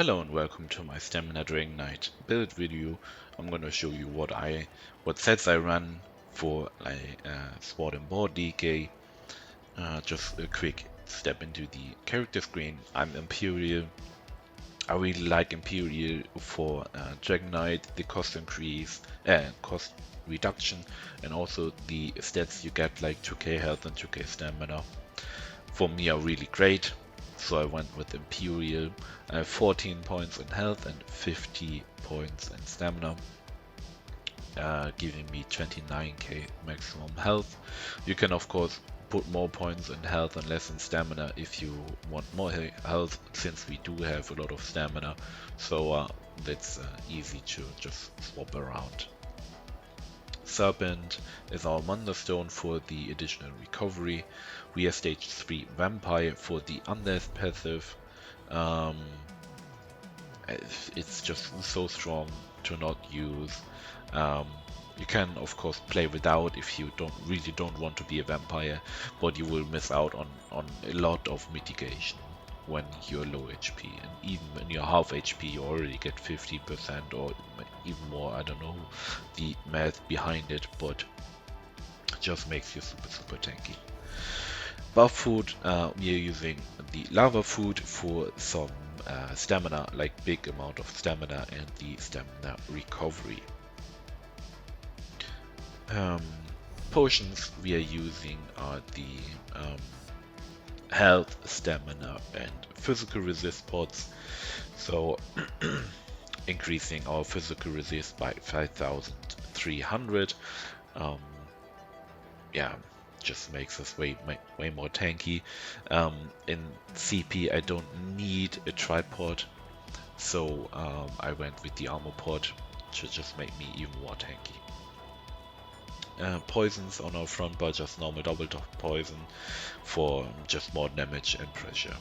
Hello and welcome to my stamina Dragonknight build video. I'm gonna show you what sets I run for sword and board DK. Just a quick step into the character screen. I'm Imperial. I really like Imperial for Dragonknight, the cost increase, cost reduction, and also the stats you get like 2k health and 2k stamina. For me are really great. So I went with Imperial. I have 14 points in health and 50 points in stamina, giving me 29k maximum health. You can of course put more points in health and less in stamina if you want more health, since we do have a lot of stamina. So that's easy to just swap around. Serpent is our Wonderstone for the additional recovery. We are stage 3 Vampire for the Undeath passive. Um, it's just so strong to not use. You can of course play without if you really don't want to be a vampire, but you will miss out on a lot of mitigation when you're low HP, and even when you're half HP you already get 50% or even more. I don't know the math behind it, but it just makes you super tanky. Buff food, we are using the lava food for some stamina, like big amount of stamina and the stamina recovery. Potions we are using are the health, stamina, and physical resist pots. So increasing our physical resist by 5,300. Yeah, just makes us way more tanky. In CP I don't need a tripod, so I went with the armor pod to just make me even more tanky. Poisons on our front bar, just normal double top poison for just more damage and pressure.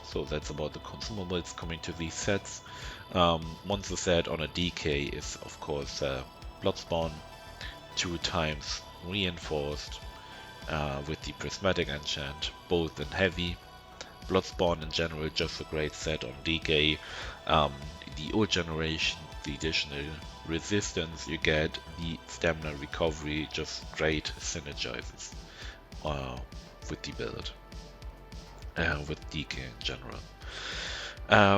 So that's about the consumables coming to these sets. Monster set on a DK is of course Bloodspawn, 2 times reinforced with the prismatic enchant, both in heavy. Bloodspawn in general just a great set on DK. The ult generation, the additional resistance you get, the stamina recovery, just great synergizes with the build, with DK in general.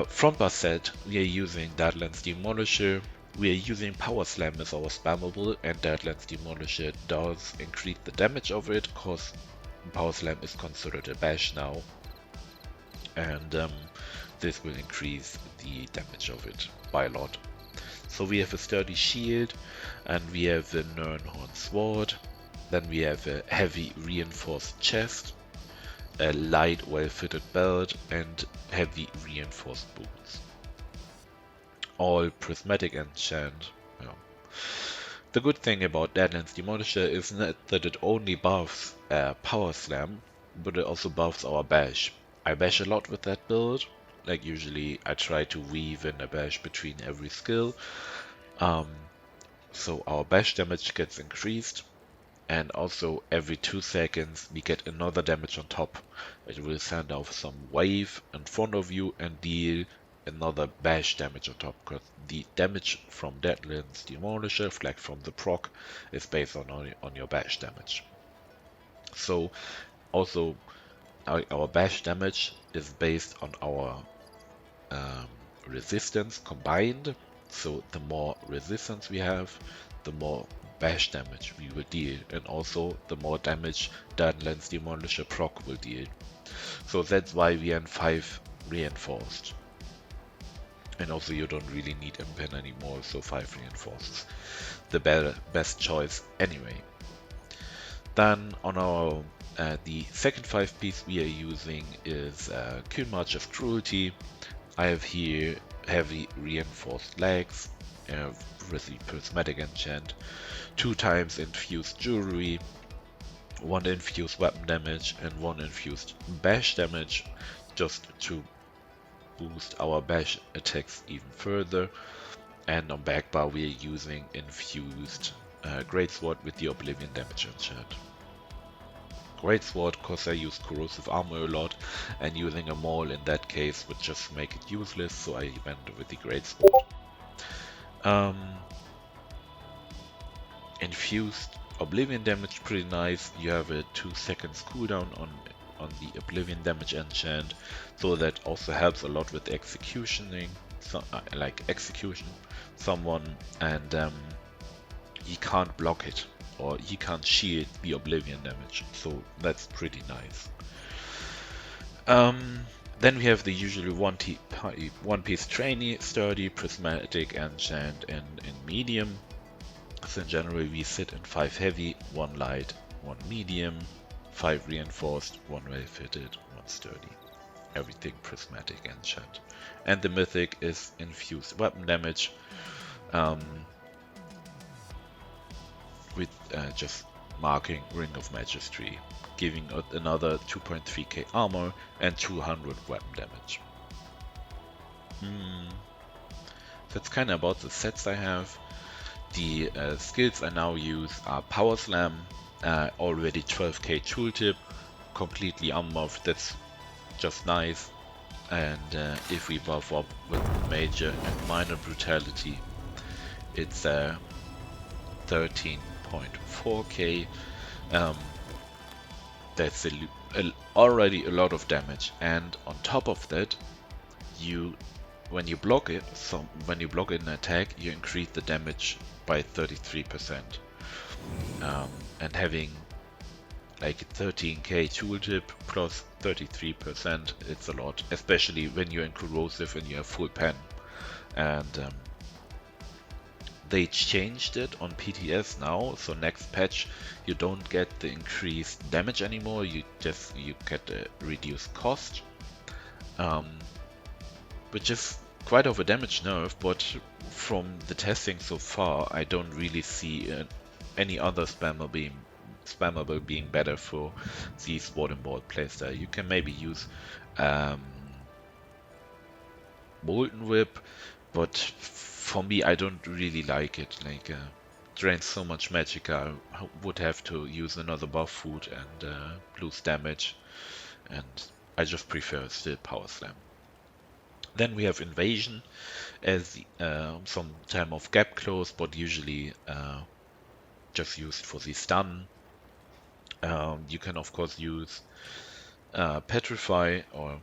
Front bar set, we are using Deadlands Demolisher. We are using Power Slam as our spammable, and Deadlands Demolisher does increase the damage of it, cause Power Slam is considered a bash now, and this will increase the damage of it by a lot. So we have a sturdy shield, and we have a Nirnhorn sword, then we have a heavy reinforced chest, a light well-fitted belt, and heavy reinforced boots. All prismatic enchant. Yeah. The good thing about Deadlands Demolisher is not that it only buffs Power Slam, but it also buffs our bash. I bash a lot with that build. Like usually I try to weave in a bash between every skill. So our bash damage gets increased, and also every 2 seconds we get another damage on top. It will send off some wave in front of you and deal another bash damage on top, because the damage from Deadlands Demolisher, flag from the proc, is based on your bash damage. So also our bash damage is based on our resistance combined. So the more resistance we have, the more bash damage we will deal, and also the more damage Deadlands Demolisher proc will deal. So that's why we are in 5 reinforced. And also you don't really need Impen anymore, so 5 reinforced the best choice anyway. Then on our the second 5 piece we are using is Kill Marcher's Cruelty. I have here heavy reinforced legs with the prismatic enchant, 2 times infused jewelry, 1 infused weapon damage, and 1 infused bash damage, just to boost our bash attacks even further. And on back bar we are using infused greatsword with the Oblivion damage enchant. Greatsword, because I use corrosive armor a lot, and using a maul in that case would just make it useless, so I went with the Greatsword. Infused Oblivion damage, pretty nice. You have a 2 seconds cooldown on the Oblivion damage enchant, so that also helps a lot with executioning, like execution someone, and he can't block it, or he can't shield the Oblivion damage, so that's pretty nice. Then we have the usual one piece trainee, sturdy, prismatic enchant in medium. So in general we sit in 5 heavy, 1 light, 1 medium, 5 reinforced, 1 well fitted, 1 sturdy. Everything prismatic enchant. And the mythic is infused weapon damage, with just marking Ring of Magistry, giving another 2.3k armor and 200 weapon damage. That's kind of about the sets I have. The skills I now use are Power Slam, already 12k tooltip, completely unbuffed, that's just nice. And if we buff up with Major and Minor Brutality, it's 13.4k. That's already a lot of damage, and on top of that, when you block an attack, you increase the damage by 33%. And having like 13k tooltip plus 33%, it's a lot, especially when you're in corrosive and you have full pen. And they changed it on PTS now, so next patch you don't get the increased damage anymore, you get a reduced cost, which is quite of a damage nerf, but from the testing so far I don't really see any other spammable being better for the Sword and Board playstyle. You can maybe use Molten Whip, but for me I don't really like it. Like drains so much magic, I would have to use another buff food and lose damage, and I just prefer still Power Slam. Then we have Invasion as some time of gap close, but usually just used for the stun. You can of course use Petrify or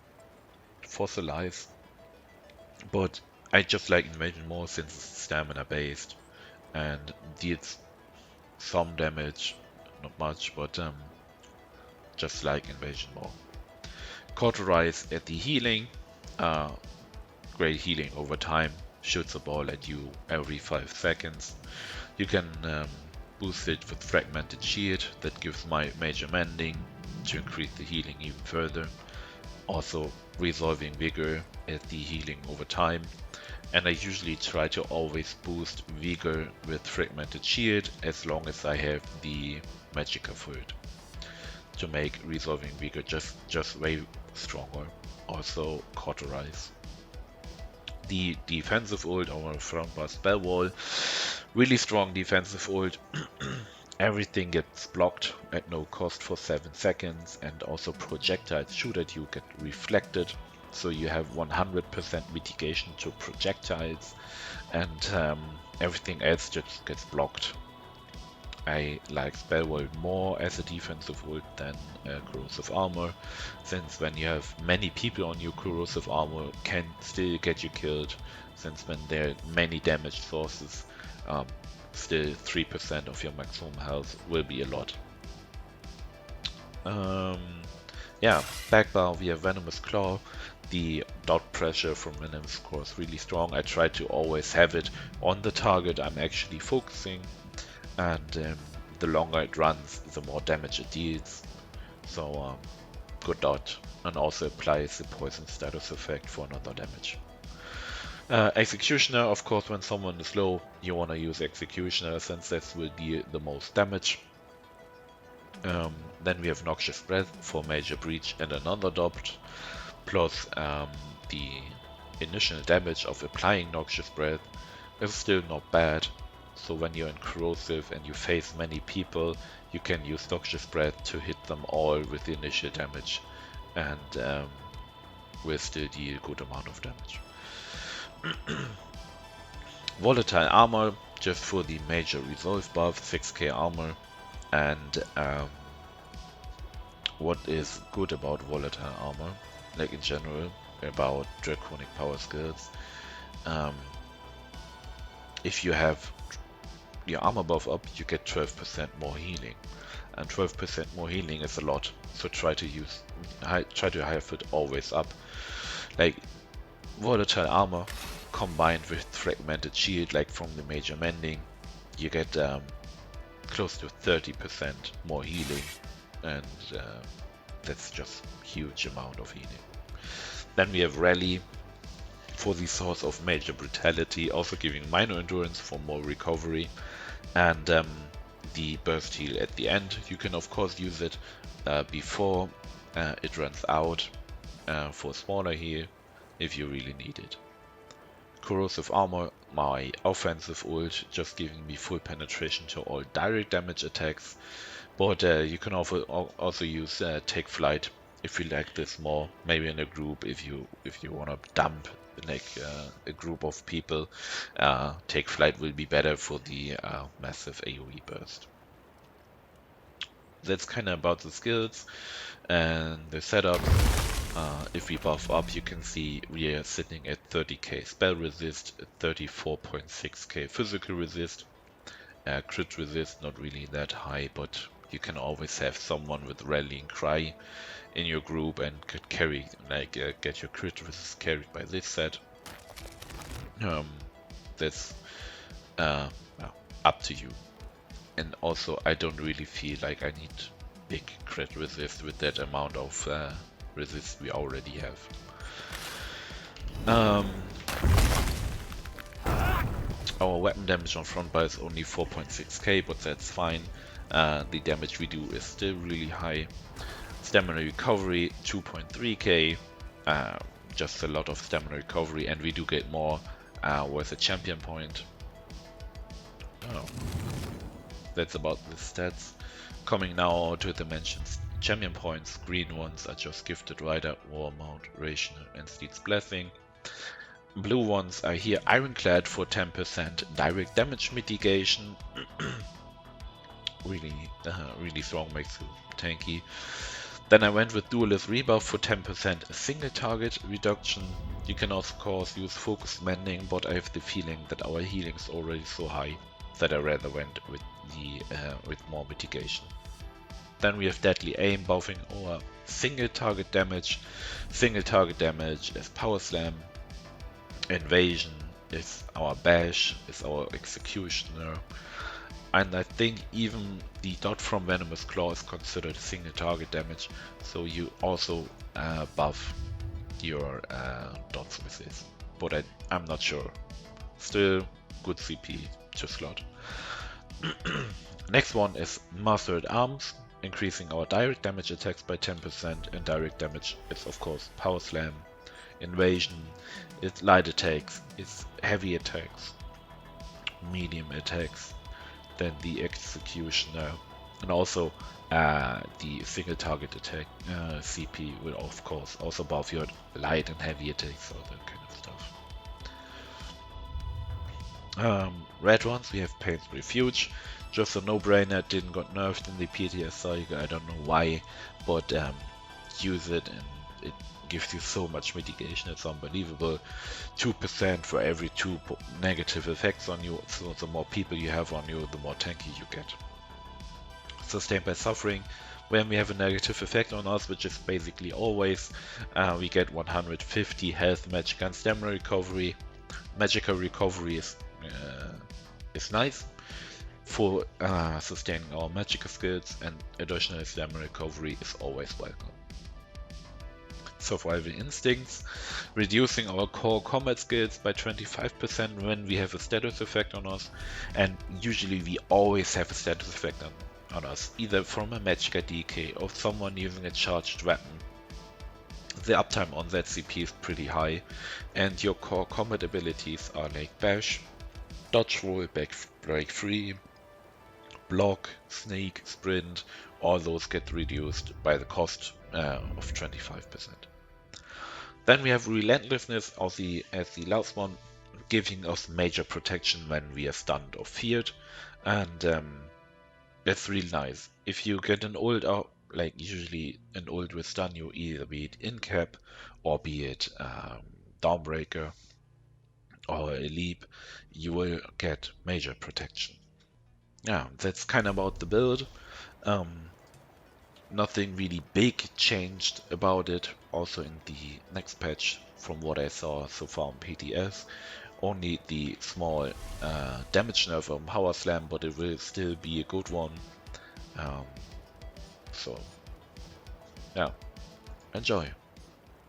Fossilize, but I just like Invasion more since it's stamina based and deals some damage, not much, but just like Invasion more. Cauterize at the healing, great healing over time, shoots a ball at you every 5 seconds. You can boost it with Fragmented Shield, that gives my Major Mending to increase the healing even further. Also Resolving Vigor at the healing over time. And I usually try to always boost Vigor with Fragmented Shield as long as I have the Magicka for it, to make Resolving Vigor just way stronger. Also Cauterize. The defensive ult, our front bar spell wall, really strong defensive ult. Everything gets blocked at no cost for 7 seconds, and also projectiles shoot at you get reflected, so you have 100% mitigation to projectiles, and everything else just gets blocked. I like Spellwall more as a defensive ult than corrosive armor, since when you have many people on your corrosive armor can still get you killed, since when there are many damage sources, still 3% of your maximum health will be a lot. Yeah, backbar we have Venomous Claw. The dot pressure from Venomous Claw is really strong. I try to always have it on the target I'm actually focusing, and the longer it runs, the more damage it deals. So good dot, and also applies the poison status effect for another damage. Executioner, of course, when someone is low, you want to use Executioner, since that will deal the most damage. Then we have Noxious Breath for Major Breach and another dot, plus the initial damage of applying Noxious Breath is still not bad. So when you're in corrosive and you face many people, you can use Doctor Spread to hit them all with the initial damage, and will still deal a good amount of damage. Volatile armor, just for the major resolve buff, 6k armor, and what is good about volatile armor, like in general, about draconic power skills, if you have your armor buff up, you get 12% more healing, and 12% more healing is a lot. So try to have it always up. Like volatile armor combined with fragmented shield, like from the major mending, you get close to 30% more healing, and that's just huge amount of healing. Then we have rally for the source of major brutality, also giving minor endurance for more recovery, and the burst heal at the end. You can of course use it before it runs out for smaller heal if you really need it. Corrosive armor, my offensive ult, just giving me full penetration to all direct damage attacks, but you can also use take flight if you like this more, maybe in a group. If you want to dump like a group of people, take flight will be better for the massive AoE burst. That's kind of about the skills and the setup. If we buff up, you can see we are sitting at 30k spell resist, 34.6k physical resist, crit resist not really that high, but you can always have someone with rallying cry in your group and could carry, like get your crit resist carried by this set. That's up to you. And also I don't really feel like I need big crit resist with that amount of resist we already have. Our weapon damage on front bar is only 4.6k, but that's fine. The damage we do is still really high. Stamina recovery 2.3k, just a lot of stamina recovery, and we do get more with a champion point. That's about the stats. Coming now to the mentioned champion points. Green ones are just Gifted Rider, Warmount, Rational, and Steed's Blessing. Blue ones are here Ironclad for 10% direct damage mitigation. really strong, makes you tanky. Then I went with Duelist Rebuff for 10% single target reduction. You can of course use Focused Mending, but I have the feeling that our healing is already so high that I rather went with the with more mitigation. Then we have Deadly Aim buffing our single target damage. Single target damage is Power Slam. Invasion is our Bash, is our Executioner. And I think even the dot from Venomous Claw is considered single target damage, so you also buff your dots with this. But I'm not sure. Still good CP to slot. Next one is Master at Arms, increasing our direct damage attacks by 10%, and direct damage is of course Power Slam. Invasion, it's light attacks, it's heavy attacks, medium attacks, then the Executioner, and also the single target attack CP will of course also buff your light and heavy attacks, all that kind of stuff. Red ones, we have Pain's Refuge, just a no-brainer, didn't got nerfed in the PTS cycle, I don't know why, but use it and it gives you so much mitigation, it's unbelievable. 2% for every 2 negative effects on you, so the more people you have on you, the more tanky you get. Sustained by Suffering, when we have a negative effect on us, which is basically always, we get 150 health, magic, and stamina recovery. Magical recovery is nice for sustaining our magical skills, and additional stamina recovery is always welcome. Survival Instincts, reducing our core combat skills by 25% when we have a status effect on us, and usually we always have a status effect on us, either from a Magicka DK or someone using a charged weapon. The uptime on that CP is pretty high, and your core combat abilities are like Bash, dodge, roll, break free, block, sneak, sprint, all those get reduced by the cost of 25%. Then we have relentlessness as the last one, giving us major protection when we are stunned or feared, and that's really nice. If you get an ult out, like usually an ult with stun, you either be it in cap or be it Dawnbreaker or a leap, you will get major protection. Yeah, that's kind of about the build. Nothing really big changed about it. Also in the next patch, from what I saw so far on PTS, only the small damage nerf on Power Slam, but it will still be a good one. So, yeah, enjoy.